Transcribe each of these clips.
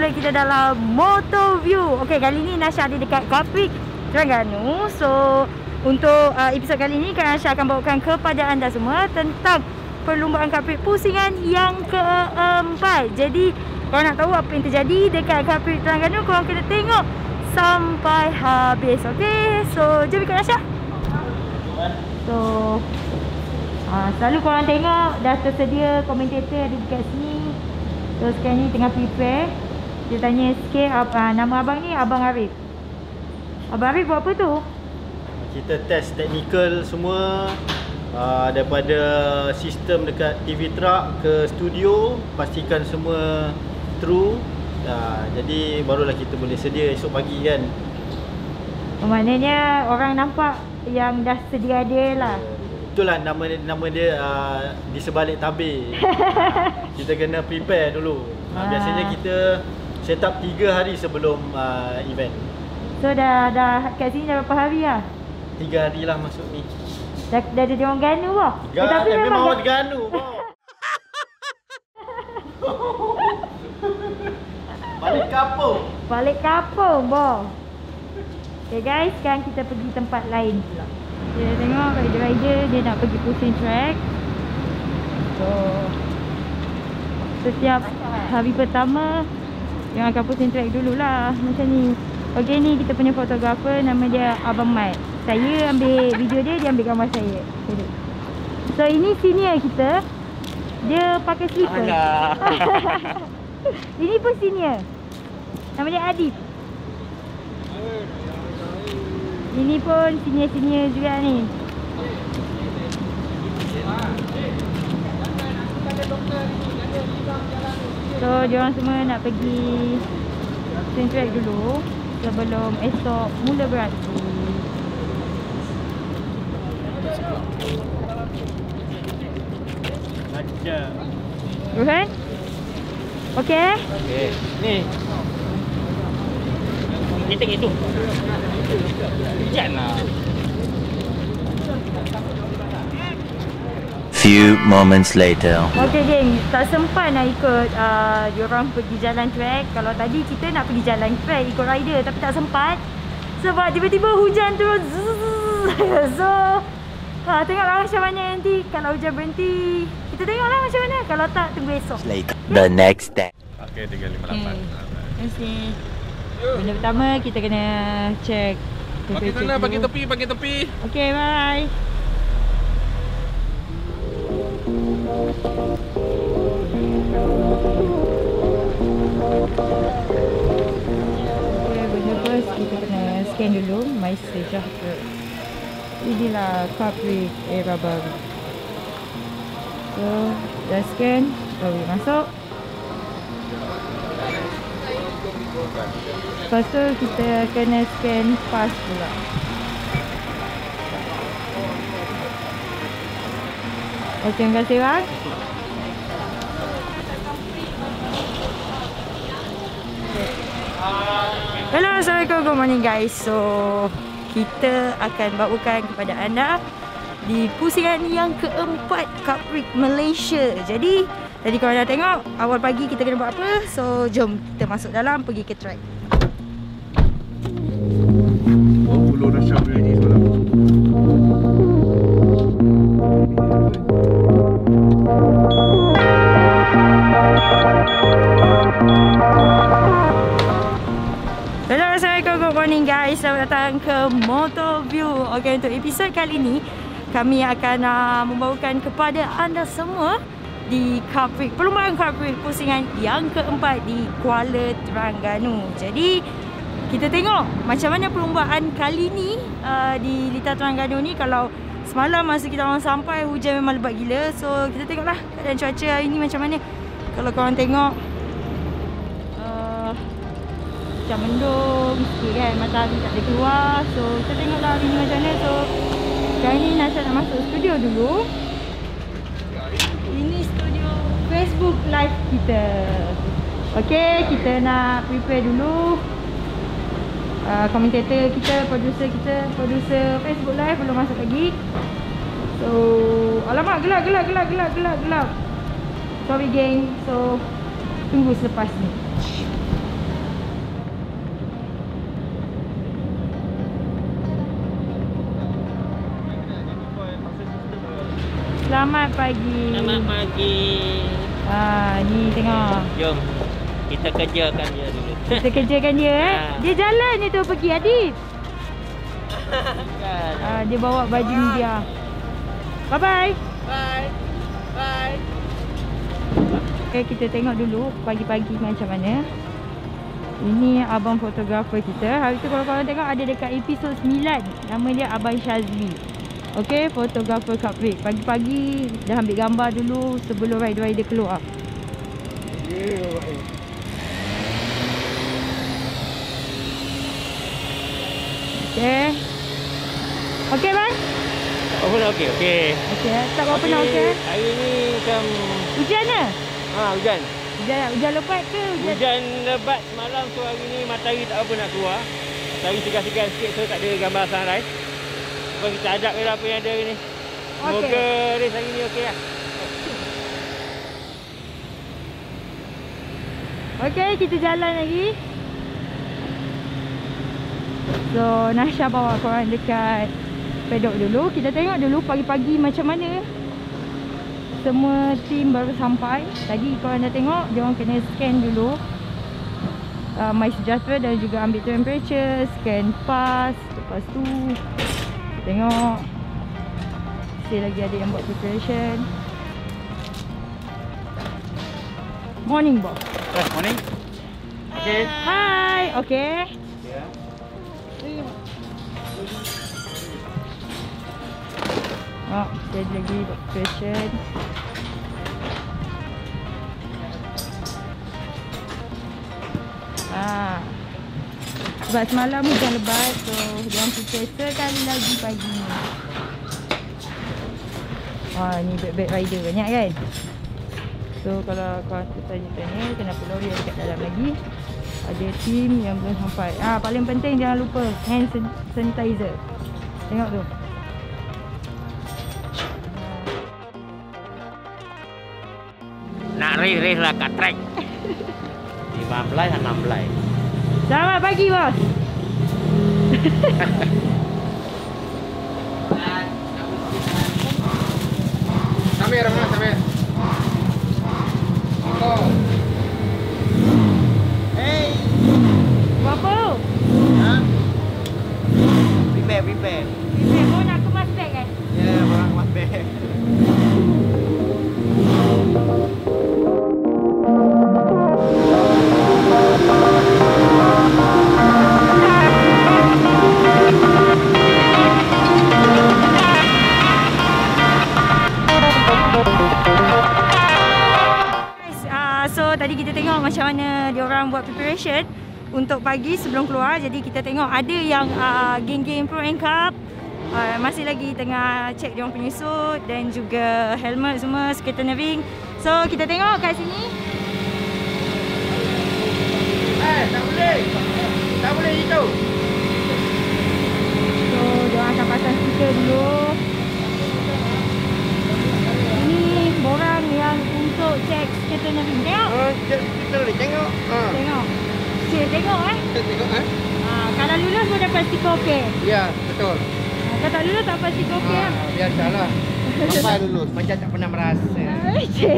lagi kita dalam Motoview. Okey, kali ni Nasha ada dekat Kaprik Terengganu. So untuk episod kali ni Nasha akan bawakan kepada anda semua tentang perlumbaan Kaprik pusingan yang keempat. Jadi kalau nak tahu apa yang terjadi dekat Kaprik Terengganu, korang kena tengok sampai habis. Okey, so jom ikut Nasha. So selalu korang tengok dah tersedia komentator ada dekat sini. So sekarang ni tengah prepare. Dia tanya sikit nama abang ni Abang Arif. Abang Arif buat apa tu? Kita test teknikal semua, daripada sistem dekat TV truck ke studio, pastikan semua true. Jadi barulah kita boleh sedia esok pagi kan. Maknanya orang nampak yang dah sedia ada lah. Itulah nama dia di sebalik tabir. Kita kena prepare dulu. Biasanya kita set up 3 hari sebelum event. So dah kat sini dah berapa hari lah? 3 hari lah masuk ni. Dah jadi orang Ganu lah. Tapi memang orang Ganu. Balik kampung. Balik kampung, boh. Okay guys, sekarang kita pergi tempat lain pula. Kita tengok rider-rider dia nak pergi pushing track. So setiap hari pertama yang akan pushing track dululah macam ni. Okay, ni kita punya fotografer, nama dia Abang Mat. Saya ambil video dia, dia ambil gambar saya. So ini senior kita. Dia pakai slipper. Ini pun senior. Nama dia Adib. Ini pun senior-senior juga ni. So diorang semua nak pergi pushing track dulu sebelum esok mula beraksi. Rohan? Okey? Okey. Ni. Kita gitu. Jangan. Few moments later. Okay geng, tak sempat nak ikut diorang pergi jalan track. Kalau tadi kita nak pergi jalan track ikut rider, tapi tak sempat sebab tiba-tiba hujan turun. So tengoklah macam mana nanti. Kalau hujan berhenti, kita tengoklah macam mana. Kalau tak, tunggu esok. The next day. Okey, 358. Terima kasih. Benda pertama kita kena check. Bagi sana, bagi tepi. Okay, bye. Okay, benda first kita kena scan dulu My Sejahtera. Inilah Kaprik era baru. So, dah scan, boleh masuk. Lepas tu kita kena scan pass pula. Okay, terima kasih bang. Hello, assalamualaikum, good morning guys. So kita akan bawakan kepada anda di pusingan yang keempat Kaprik Malaysia. Jadi tadi korang dah tengok awal pagi kita kena buat apa. So jom kita masuk dalam, pergi ke track. Pulau dah siap ready semalam. Hello, assalamualaikum, good morning guys. Selamat datang ke Motoview. Okay, untuk episod kali ni kami akan membawakan kepada anda semua di Kaprik, perlumbaan Kaprik pusingan yang keempat di Kuala Terengganu. Jadi kita tengok macam mana perlumbaan kali ni di Lita Terengganu ni. Kalau semalam masa kita orang sampai hujan memang lebat gila. So kita tengoklah keadaan cuaca hari ni macam mana. Kalau korang tengok macam mendung sikit kan, matahari tak ada keluar. So kita tengoklah hari ni macam mana. So sekarang ni Nasha nak masuk studio dulu. Ini studio Facebook live kita. Okay, kita nak prepare dulu. Komentator kita, producer Facebook live belum masuk lagi. So alamak, gelap. Sorry geng. So tunggu selepas ni. Selamat pagi. Selamat pagi. Ni tengok. Jom. Kita kerjakan dia dulu. Kita kerjakan dia Dia jalan je tu pergi Adib. Dia bawa baju ni dia. Bye bye. Bye. Bye. Okay, kita tengok dulu pagi-pagi macam mana. Ini abang fotografer kita. Hari tu kalau korang tengok ada dekat episod 9. Nama dia Abang Shazli. Okay, fotografer Capri. Pagi-pagi dah ambil gambar dulu sebelum rider-rider keluar. Okay. Okay bang? Oh pun okey, okey. Okay, tak berapa nak okey? Hari ni macam Hujan ke? hujan. Hujan lebat ke? Hujan lebat semalam, so hari ni matahari tak apa nak keluar. Matahari segar-segar sikit, so tak ada gambar sunrise. So kita ajak je lah apa yang ada hari ni. Semoga race hari ni okey lah. Okay, kita jalan lagi. So, Nasha bawa korang dekat paddock dulu. Kita tengok dulu pagi-pagi macam mana. Semua tim baru sampai. Tadi korang dah tengok, diorang kena scan dulu My Sejahtera dan juga ambil temperature, scan pass. Lepas tu tengok masih lagi ada yang buat preparation. Morning boss. Morning. Okay. Hi. Okay. Oh, dia lagi buat preparation. Sebab semalam hujan lebat, so dia prepare sekali lagi pagi ni. Ni beg-beg rider banyak kan. So kalau korang tanya-tanya kenapa lori ada kat dalam lagi, ada tim yang belum sampai. Paling penting jangan lupa hand sanitizer. Tengok tu. Nak race lah kat track. 15 dan 16. Selamat pagi bos. Samir, mana Samir? Oh. Hey. Berapa? Prepare. Prepare. Kau nak kemas beg kan? Ya, orang kemas beg. So tadi kita tengok macam mana diorang buat preparation untuk pagi sebelum keluar. Jadi kita tengok ada yang geng-geng Pro and Cup masih lagi tengah check diorang punya suit dan juga helmet semua, skater nerving. So kita tengok kat sini. Tak boleh itu. So diorang akan pasang stiker dulu. Ini borang yang untuk check skater nerving. Tengok. Kita boleh tengok. Tengok. Cik tengok Tengok kalau lulus pun dapat stiker okey. Ya, betul. Kalau tak lulus tak dapat stiker okey lah. Biasalah. Sampai lulus macam tak pernah merasa. Cik.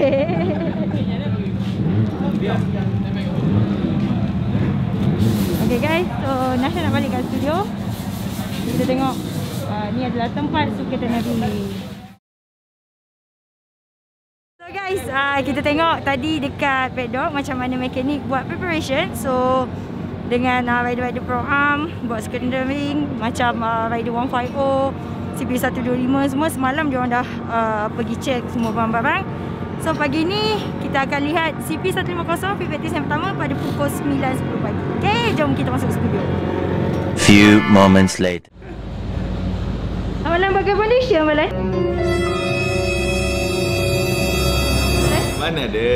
Okay guys, so Nasha nak balik kat studio. Kita tengok ni adalah tempat skater nerving. So guys, kita tengok tadi dekat paddock macam mana mekanik buat preparation. So dengan rider-rider Pro Am buat skater nerving macam rider 150, CP125 semua semalam diorang dah pergi check semua barang-barang. So pagi ni kita akan lihat CP150 free practice yang pertama pada pukul 9.10 pagi. Okay, jom kita masuk studio. Few moments later. Amalan bagai foundation boleh? Mana ada?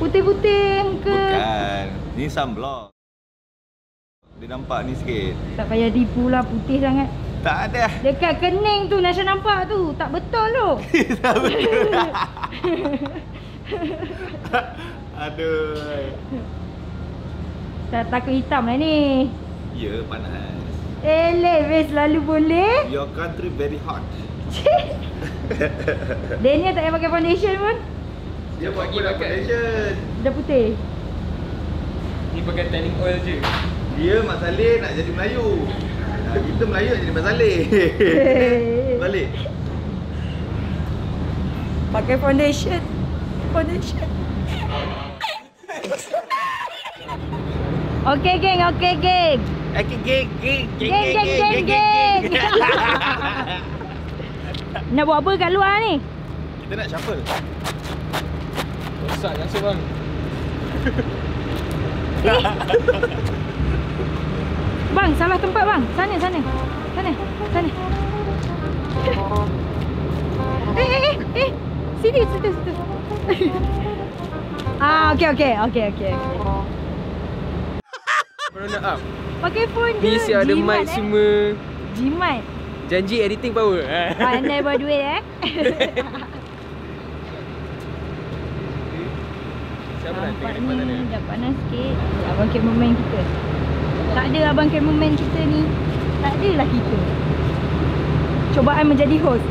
Putih-putih ke? Bukan. Ni sunblock. Dia nampak ni sikit. Tak payah tipu lah, putih sangat. Tak ada. Dekat kening tu Nasha nampak tu. Tak betul tu. Tak betul. Aduh. Tak takut hitam lah ni. Ya, panas. Eleh, weh selalu boleh. Your country very hot. Daniel tak payah pakai foundation pun. Dia pakai foundation. Dah putih. Ni pakai tanning oil je. Dia Mak Saleh nak jadi Melayu. Kita Melayu nak jadi Mak Saleh. Balik. Pakai foundation. Foundation. Okey geng, okey geng. Geng. Nak buat apa kat luar ni? Kita nak shuffle. Rosak rasa bang. Bang, salah tempat bang. Sana. Sini, situ. Okey. Nak up. Pakai phone je. Ni ada mic semua. Jimat. Janji editing power. Pandai buat duit Siapa nak Nampak tengok depan sana? ni dah panas sikit. Abang cameraman kita. Tak ada abang cameraman kita ni. Tak adalah kita. Cobaan menjadi host.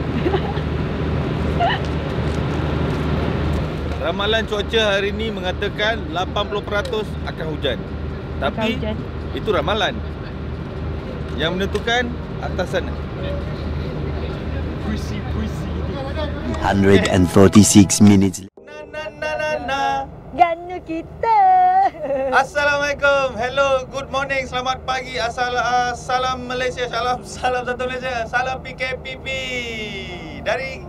Ramalan cuaca hari ni mengatakan 80% akan hujan. Tapi hujan. itu ramalan. Yang menentukan atas sana. Puisi. 146 minutes. Ganu kita. Assalamualaikum. Hello, good morning, selamat pagi. Salam Malaysia, salam satu Malaysia. Salam PKPP. Dari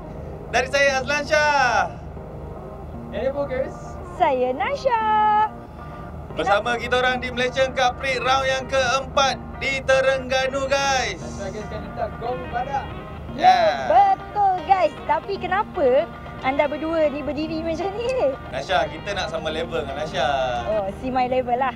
saya Azlan Shah. Saya Nasha. Bersama kita orang di Malaysia Cup Prix round yang keempat di Terengganu, guys. Yeah. Betul guys. Tapi kenapa anda berdua ni berdiri macam ni? Nasha, kita nak sama level dengan Nasha. Oh, see my level lah.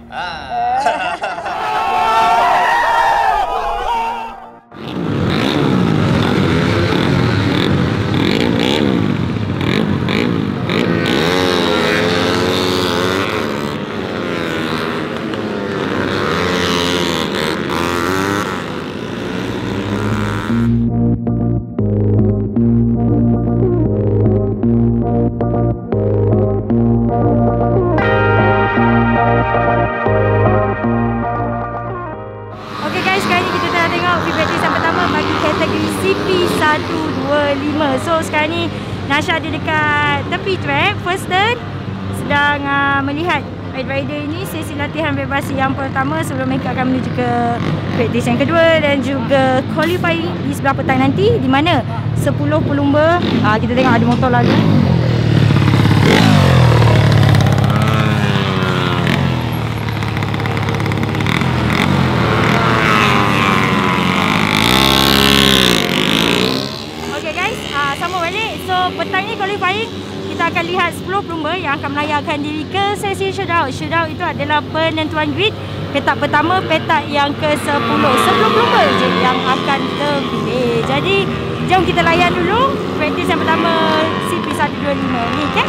Okay guys, sekarang ni kita tengah tengok free practice yang pertama bagi kategori CP125. So sekarang ni Nasha ada dekat tepi track, first turn, sedang melihat rider ini sesi latihan bebas yang pertama sebelum mereka akan menuju ke practice yang kedua dan juga qualifying di sebelah petang nanti, di mana 10 pelumba, kita tengok ada motor lalu. Petang ni qualifying, kita akan lihat 10 pelumba yang akan melayarkan diri ke sesi shootout. Shootout itu adalah penentuan grid petak pertama, petak yang ke-10. 10 pelumba je yang akan terpilih. Jadi jom kita layan dulu practice yang pertama CP125 ni, okay?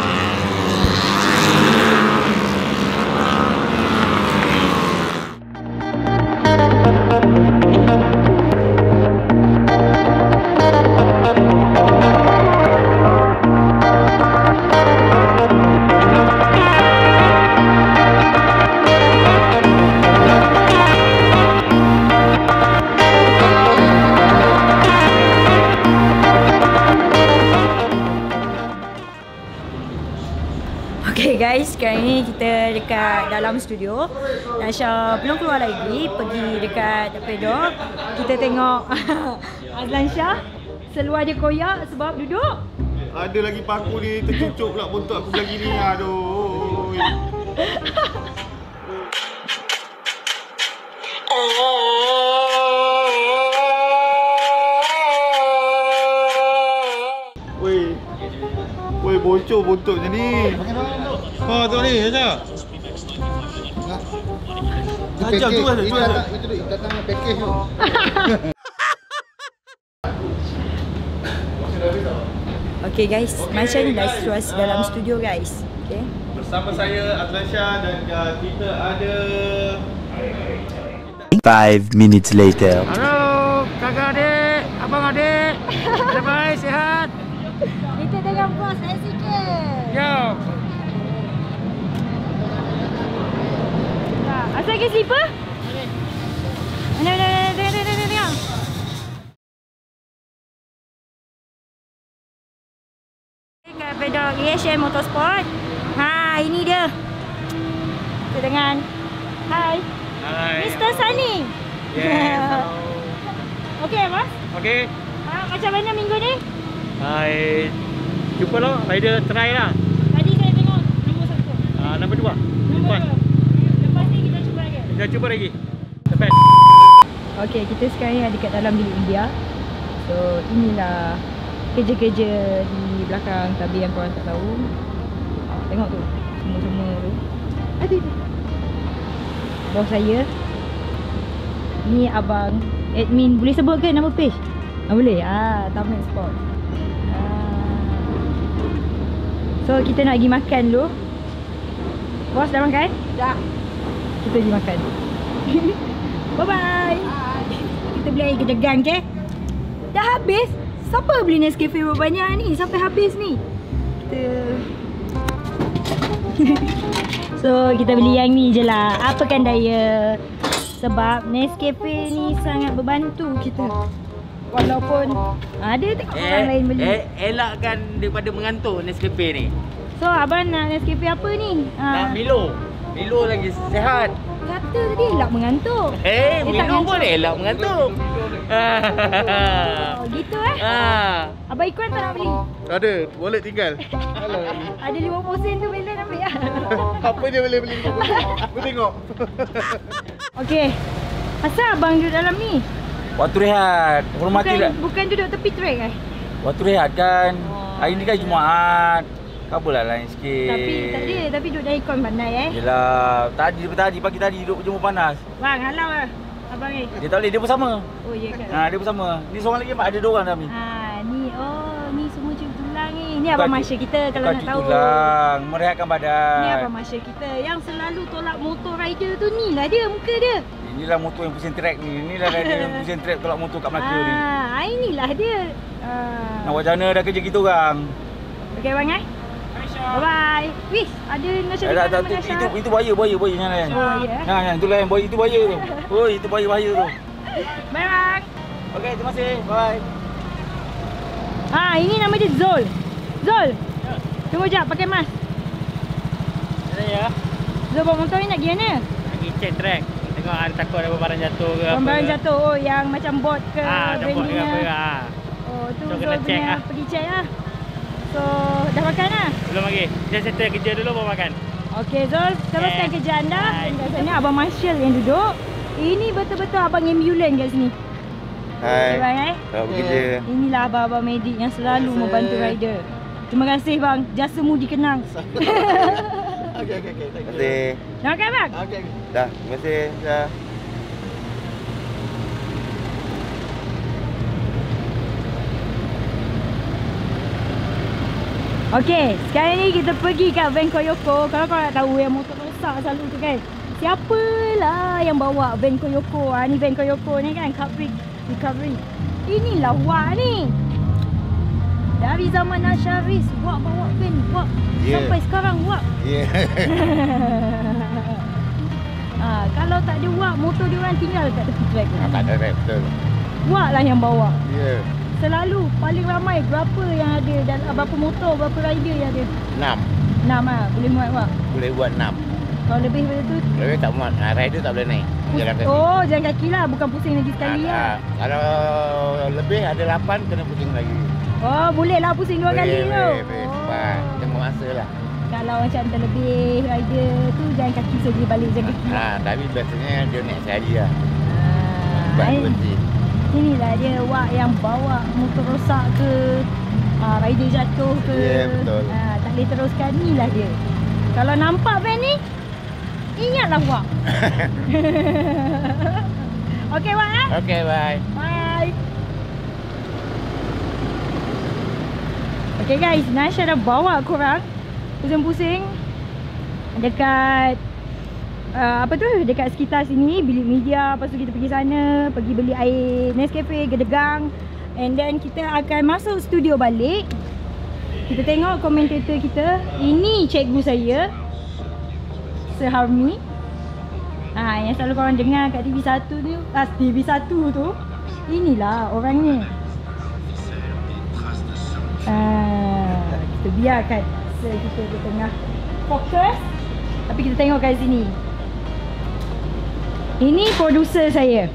Okay guys, sekarang ni kita dekat dalam studio. Nasha belum keluar lagi, pergi dekat pedok. Kita tengok Azlan Shah seluar dia koyak sebab duduk. Ada lagi paku ni tercucuk pula bontot aku lagi ni. Aduh. Woi, bocor bontot macam ni. Tengok ni, Nasha. Tajam tu kan? Itu datang package tu. Okay guys, macam ni lah situasi dalam studio guys. Okay. Bersama saya Azlan Shah dan kita ada 5 minutes later. Halo, kakak adik, abang adik. Bye-bye, sihat. Kita dengan bos naik sikit. Yo. Asal ke slipper? Tengok. Kat pedal EHM Motorsport. Ha, ini dia. Kita dengan Hai. Mr. Sunny. Yes. Okey, Mas? Okey. Macam mana minggu ni? Hai. Jumpa lah, rider try lah. Tadi saya tengok nombor 1. Nombor 2. Nombor 2. Lepas ni kita cuba lagi. Kita cuba lagi. Tepat. Okey, kita sekarang ni ada kat dalam bilik media. So, inilah kerja-kerja di belakang tabir yang korang tak tahu. Tengok tu, semua-semua tu. Ada. Bos saya. Ni abang admin, boleh sebut ke nama page? Boleh. Taman Sport. So, kita nak pergi makan dulu. Bos dah makan? Dah. Kita pergi makan. Bye-bye. Kita beli air kejegang ke? Dah habis? Siapa beli Nescafe banyak ni? Sampai habis ni. So, kita beli yang ni je lah. Apakan daya. Sebab Nescafe ni sangat membantu kita. Walaupun ada tengok orang lain beli. Elakkan daripada mengantuk Nescafe ni. So, abang nak Nescafe apa ni? Nak Milo. Milo lagi sihat. Kata tadi elak mengantuk. Milo pun elak mengantuk. Oh, gitu Abang Ikwan tak nak beli? Ada, boleh tinggal. Ada 50 sen tu Bella nak ambil lah. Apa dia boleh beli? Aku tengok. Okey. Asal abang duduk dalam ni? Waktu rehat. Bukan duduk tepi trek Waktu rehat kan. Hari ni kan Jumaat. Kabullah lain sikit. Tapi duduk dalam aircon pandai Yelah, pagi tadi duduk berjemur panas. Bang, halau lah abang ni. Dia tak boleh, dia bersama. Oh, ya kan? Dia bersama. Ni seorang lagi ada 2 orang dalam ni. Ni semua cuci tulang ni. Ni abang Marshal kita kalau nak tahu. Tulang, merehatkan badan. Ni abang Marshal kita yang selalu tolak motor rider tu, ni lah dia, muka dia. Inilah motor yang pusing track ni. Inilah rider yang pusing track tolak motor kat Melaka ni. Inilah dia. Nak buat macam mana dah kerja kita orang. Okey bang Bye-bye. Wish, ada Nasha dengan Nasha. Itu buaya jangan layan. Oh, ya. Jangan, itu layan buaya, itu buaya tu. Oi, itu bahaya tu. Bye bang. Okey, terima kasih. Bye. Ini nama dia Zul. Zul. Tunggu jap pakai mask. Ya. Zul bawa motor ni nak pergi mana? Lagi check track. Tengok ada takut ada barang jatuh ke apa. Barang jatuh. Oh, yang macam bot ke bot ke apa. Oh, tu So, Zul kena check punya pergi check lah. So, dah makan lah? Belum lagi. Kita settle kerja dulu baru makan. Okey Zul, teruskan kerja anda. Kat sana abang Marshal yang duduk. Ini betul-betul abang ambulans kat sini. Hai. Okay, bang Selamat bekerja. Inilah abang-abang medik yang selalu membantu rider. Terima kasih bang, jasamu dikenang. Okey. Terima kasih. Dah makan bang? Okey. Dah, terima kasih. Dah. Okey, sekarang ni kita pergi kat van Koyoko. Kalau korang nak tahu yang motor rosak selalu tu kan, siapalah yang bawa van Koyoko? Ni van Koyoko ni kan, Capri Recovery. Inilah Wak ni. Dari zaman Nasharis, Wak bawa van, Wak. Sampai sekarang Wak. Kalau tak ada Wak, motor dia orang tinggal kat tepi track. Tak ada rap, betul. Wak lah yang bawa. Ya. Selalu paling ramai berapa yang ada dan berapa motor, berapa rider yang ada? 6. 6 boleh muat Wak. Boleh buat 6. Kalau lebih daripada tu? Lebih tak muat. Rider tak boleh naik. Jalan kaki. Oh, jalan kaki lah, bukan pusing lagi sekali lah. Kalau lebih ada 8 kena pusing lagi. Oh, boleh lah pusing 2 kali tu. Boleh. Cepat. Tengok masa lah. Kalau macam terlebih rider tu jalan kaki saja, balik jalan kaki. Tapi biasanya dia naik sehari lah. Sebab berhenti. Inilah dia Wak yang bawa motor rosak ke, rider jatuh ke. Ya, betul. Tak boleh teruskan, inilah dia. Kalau nampak van ni, ingatlah Wak. Okey Wak Okey, bye. Bye. Okey guys, Nasha dah bawa korang pusing-pusing dekat dekat sekitar sini, bilik media. Lepas tu kita pergi sana, pergi beli air Nescafe, Gedegang. And then kita akan masuk studio balik. Kita tengok komentator kita. Ini cikgu saya, Sir Harmi. Yang selalu korang dengar kat TV1 tu. TV1 tu. Inilah orangnya. Kita biarkan Sir kita di tengah fokus. Tapi kita tengok kat sini. Ini producer saya.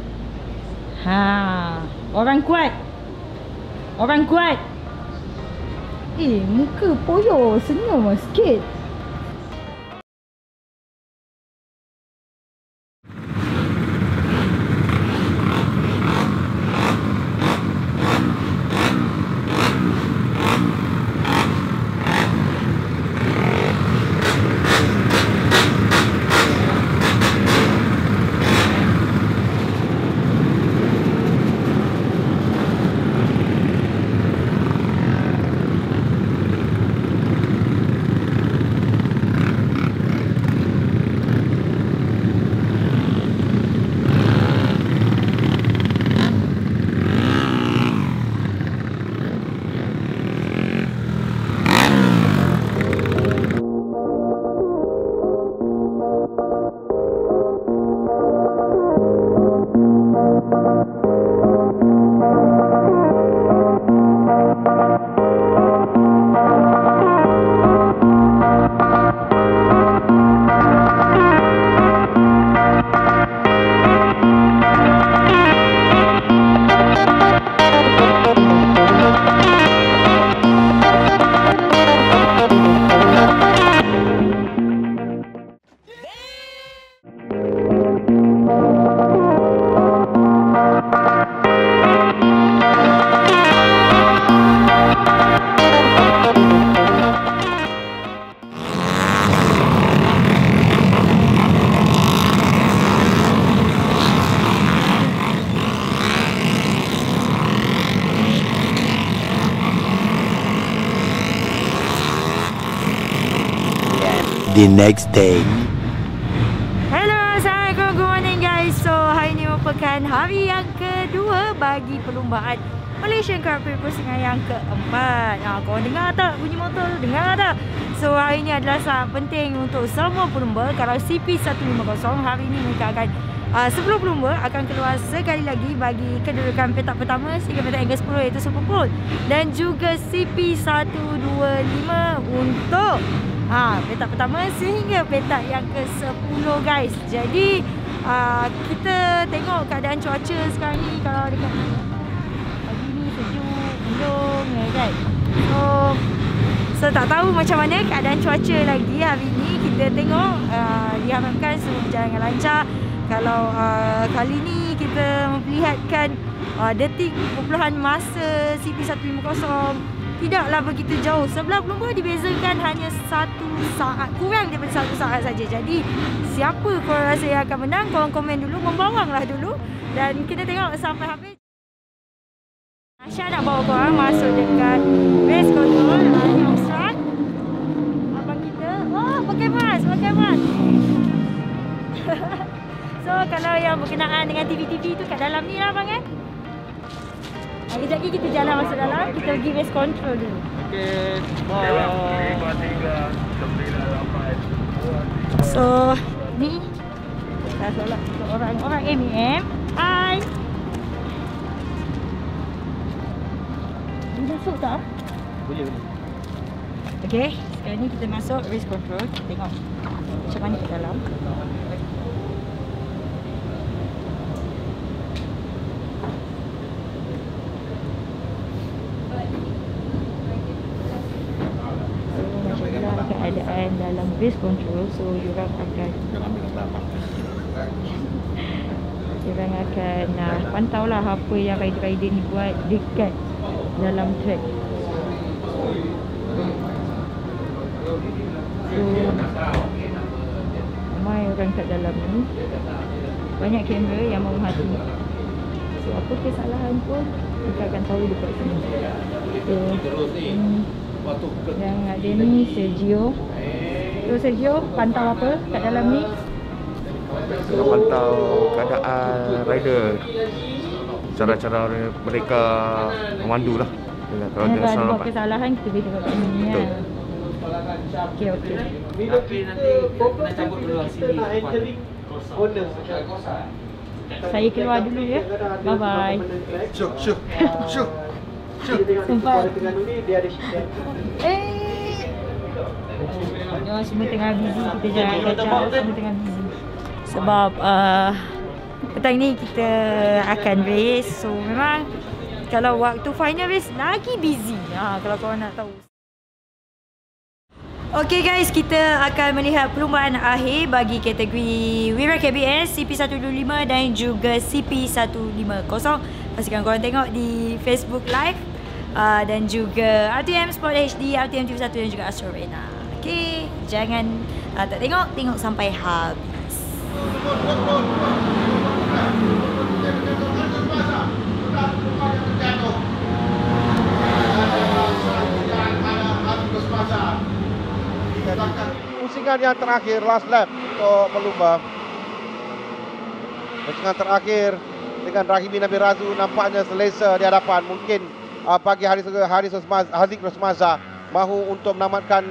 Orang kuat. Orang kuat. Muka poyo, senyum sikit. The next day. Hello, Assalamualaikum, good morning guys. So hari ini merupakan hari yang kedua bagi perlumbaan Malaysian Grand Prix pusingan yang keempat. Korang dengar tak bunyi motor? Dengar tak? So hari ini adalah sangat penting untuk semua pelumba. Kalau CP150 hari ini mereka akan sebelum pelumba akan keluar sekali lagi bagi kedudukan petak pertama sehingga petak yang ke-10 iaitu Super Pole. Dan juga CP125 untuk petak pertama sehingga petak yang ke-10 guys. Jadi kita tengok keadaan cuaca sekarang ni. Kalau dekat pagi ni sejuk, mendung ya kan. So tak tahu macam mana keadaan cuaca lagi hari ni. Kita tengok diharapkan semua berjalan dengan lancar. Kalau kali ni kita memperlihatkan detik perpuluhan masa CP150 tidaklah begitu jauh. Sebelah pelumba dibezakan hanya 1 saat, kurang daripada 1 saat saja. Jadi siapa korang rasa yang akan menang, korang komen dulu, membawanglah dulu. Dan kita tengok sampai habis. Nasha nak bawa korang masuk dekat race control yang start. Abang kita, pakai mask. So kalau yang berkenaan dengan TV-TV tu kat dalam ni lah abang Kejap lagi kita jalan masuk dalam, kita pergi race control dulu. Okay, bye. 5, 4, 3, 2, 1. So, ni kita solat untuk orang-orang MEM. Hai. Boleh masuk tak? Boleh. Okay, sekarang ni kita masuk race control. Kita tengok macam mana kat dalam. Keadaan dalam race control, so diorang akan pantau lah apa yang rider-rider ni buat dekat dalam track. So ramai orang kat dalam ni, banyak kamera yang memerhati. So apa kesalahan pun kita akan tahu dekat sini. So yang ada ni Sergio. So Sergio pantau apa kat dalam ni? Kita pantau keadaan rider. cara-cara mereka memandu lah. Kalau Kalau ada buat kesalahan kita boleh tengok kat sini ya. Okey. Tapi nanti kena cabut dulu sini. Saya keluar dulu ya. Bye bye. Syuk. Sempat. Semua tengah busy, kita jangan kacau, semua tengah busy. Sebab petang ni kita akan race, so memang kalau waktu final race lagi busy. Kalau korang nak tahu. Okay guys, kita akan melihat perlumbaan akhir bagi kategori Wira KBS CP125 dan juga CP150. Pastikan korang tengok di Facebook Live dan juga RTM Sport HD, RTM TV1 dan juga Astro Arena. Okay, jangan tak tengok sampai habis. Pusingan yang terakhir, last lap untuk pelumba. Pusingan terakhir dengan Rahimi Nabil Razu nampaknya selesa di hadapan. Mungkin bagi Haziq Rosmaza mahu untuk menamatkan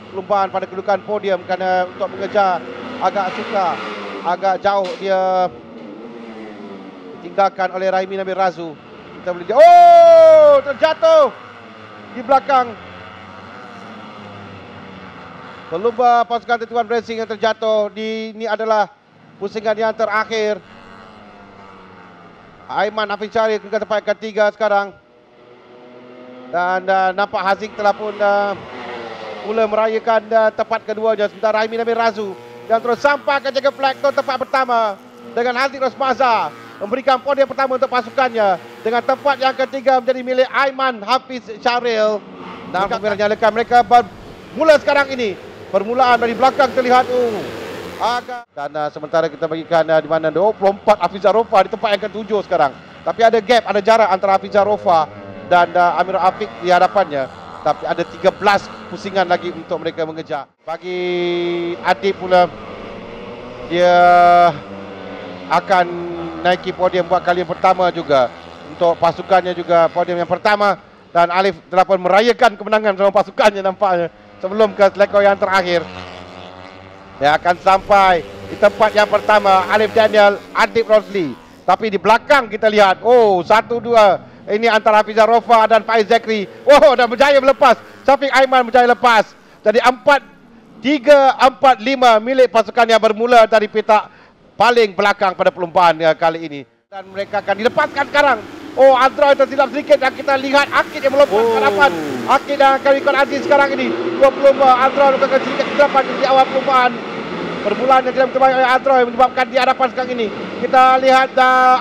perlumbaan pada kedudukan podium kerana untuk mengejar agak sukar, agak jauh dia ditinggalkan oleh Rahimi Nabil Razu. Kita boleh terjatuh di belakang pelumba pasukan Tetuan Racing yang terjatuh. Ini adalah pusingan yang terakhir. Aiman Hafiz Syaril ke tempat ketiga sekarang. Dan nampak Haziq telah pun mula merayakan tempat keduanya. Sementara Rahimi Nabil Razu yang terus sampai ke jaga flag ke tempat pertama dengan Haziq Rosmaza memberikan podium pertama untuk pasukannya. Dengan tempat yang ketiga menjadi milik Aiman Hafiz Syaril. Dan kamera nyalakan, mereka bermula sekarang ini. Permulaan dari belakang terlihat agak. Dan sementara kita bagikan di mana 24 Hafizah Rofa di tempat yang ke-7 sekarang. Tapi ada gap, ada jarak antara Hafizah Rofa dan Amirul Afiq di hadapannya. Tapi ada 13 pusingan lagi untuk mereka mengejar. Bagi Adib pula, dia akan naiki podium buat kali yang pertama juga. Untuk pasukannya juga podium yang pertama. Dan Alif telah pun merayakan kemenangan bersama pasukannya nampaknya. Sebelum ke selekor yang terakhir. Dia akan sampai di tempat yang pertama, Alif Daniel, Adib Rosli. Tapi di belakang kita lihat, 1-2. Ini antara Hafizah Rofa dan Faiz Zakri. Dan berjaya melepas. Syafiq Aiman berjaya lepas. Jadi 4-3-4-5 milik pasukan yang bermula dari petak paling belakang pada perlumbaan kali ini. Dan mereka akan dilepaskan sekarang. Android tersilap sedikit dan kita lihat Akid yang melompat ke hadapan. Akid dan Karikon Aziz sekarang ini. Dua pelumba, Android melakukan sedikit kesilapan di awal perlumbaan. Permulaan yang tidak terbaik oleh Android menyebabkan di hadapan sekarang ini. Kita lihat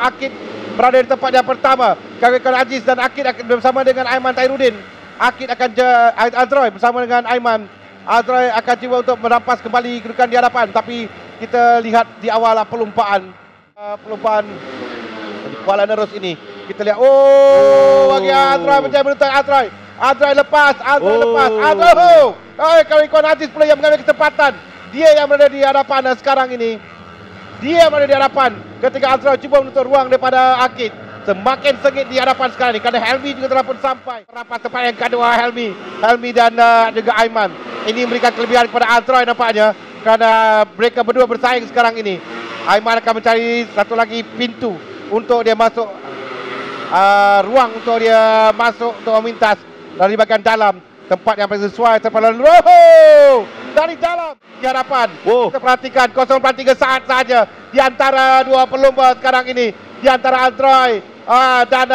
Akid berada di tempat yang pertama. Karikon Aziz dan Akid akan bersama dengan Aiman Tairudin. Akid akan Android bersama dengan Aiman. Android akan cuba untuk merampas kembali kedudukan di hadapan. Tapi kita lihat di awal perlumbaan. Perlumbaan di Kuala Nerus ini. Kita lihat, bagi Android berjaya menuntut Android. Android lepas. Karikon Aziz pula yang mengambil kesempatan. Dia yang berada di hadapan sekarang ini. Dia berada di hadapan ketika Android cuba menuntut ruang daripada Akid. Semakin sengit di hadapan sekarang ini. Kerana Helmi juga telah pun sampai. Rapat tempat yang kedua Helmi dan juga Aiman. Ini memberikan kelebihan kepada Android nampaknya. Kerana mereka berdua bersaing sekarang ini. Aiman akan mencari satu lagi pintu untuk dia masuk. Ruang untuk dia masuk untuk memintas dari bahagian dalam tempat yang paling sesuai dari dalam di hadapan. Kita perhatikan 0.3 saat saja di antara dua pelumba sekarang ini, di antara Android dan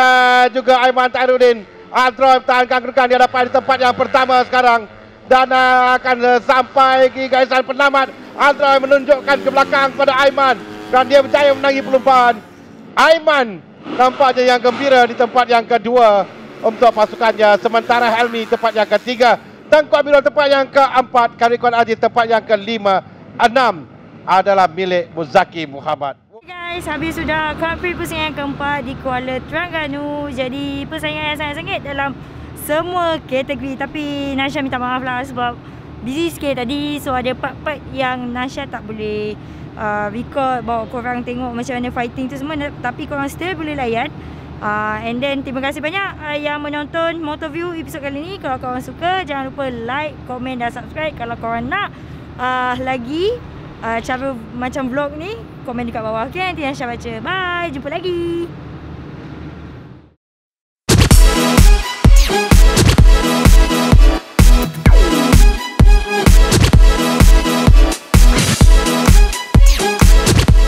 juga Aiman Tairudin. Android pertahankan kedudukan di hadapan di tempat yang pertama sekarang dan akan sampai ke garisan penamat. Android menunjukkan ke belakang kepada Aiman dan dia berjaya menangi perlumbaan. Aiman nampaknya yang gembira di tempat yang kedua untuk pasukannya. Sementara Helmi tempat yang ketiga. Tengku Amirul tempat yang keempat. Karikon Aziz tempat yang kelima. 6 adalah milik Muzaki Muhammad. Guys, habis sudah Grand Prix pusingan keempat di Kuala Terengganu. Jadi persaingan yang sangat sengit dalam semua kategori. Tapi Nasha minta maaf lah sebab busy sikit tadi. So ada part-part yang Nasha tak boleh record, bawa korang tengok macam mana fighting tu semua, tapi korang still boleh layan. And then terima kasih banyak yang menonton Motoview episod kali ni. Kalau korang suka, jangan lupa like, komen dan subscribe. Kalau korang nak lagi cara macam vlog ni, komen dekat bawah. Okay, nanti Nasha baca. Bye, jumpa lagi.